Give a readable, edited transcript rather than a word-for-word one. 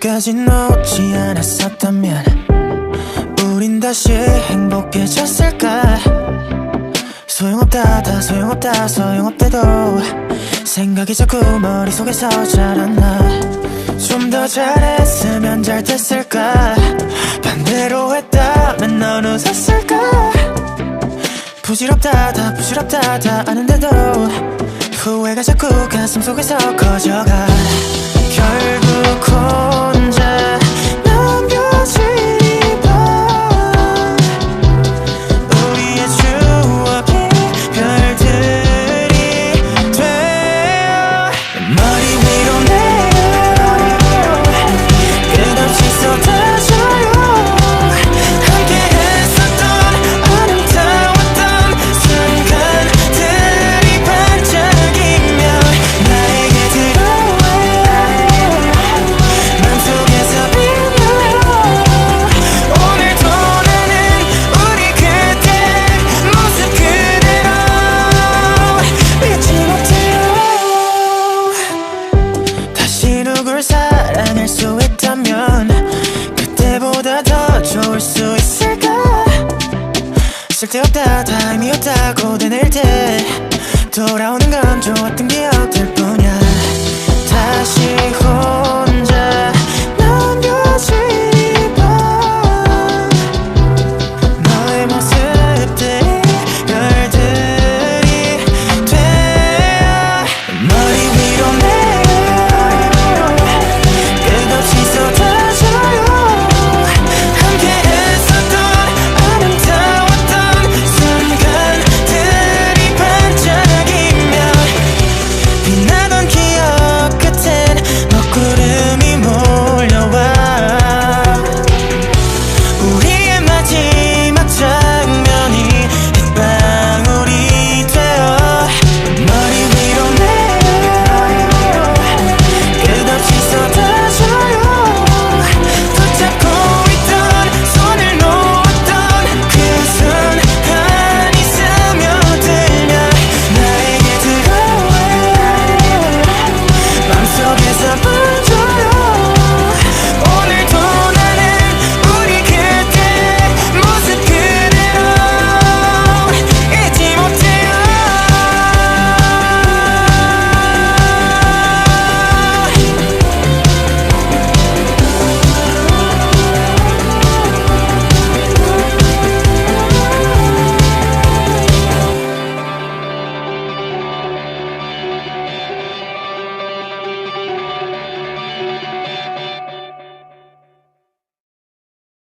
끝까지 놓지 않았었다면 우린 다시 행복해졌을까. 소용없다 다 소용없다 소용없대도 생각이 자꾸 머릿속에서 자라나. 좀 더 잘했으면 잘 됐을까. 반대로 했다면 넌 웃었을까. 부질없다 다 부질없다 다 아는데도 후회가 자꾸 가슴속에서 커져가. 결국 혼자 남겨진 이 밤 우리의 추억이 별들이 되어 머리 위로 내려 끝없이 쏟아져요. 함께 했었던 아름다웠던 순간들이 반짝이며 나에게 들어와요. 맘속에서 빛나요. 오늘도 나는 우리 그때 모습 그대로 잊지 못해요. 다시 누굴 사랑할 수 있다면 그때보다 더 좋을 수 있을까. 쓸데없다 다 의미 없다고 되낼 때 돌아오는 건 좋았던 기억들 뿐이야. 다시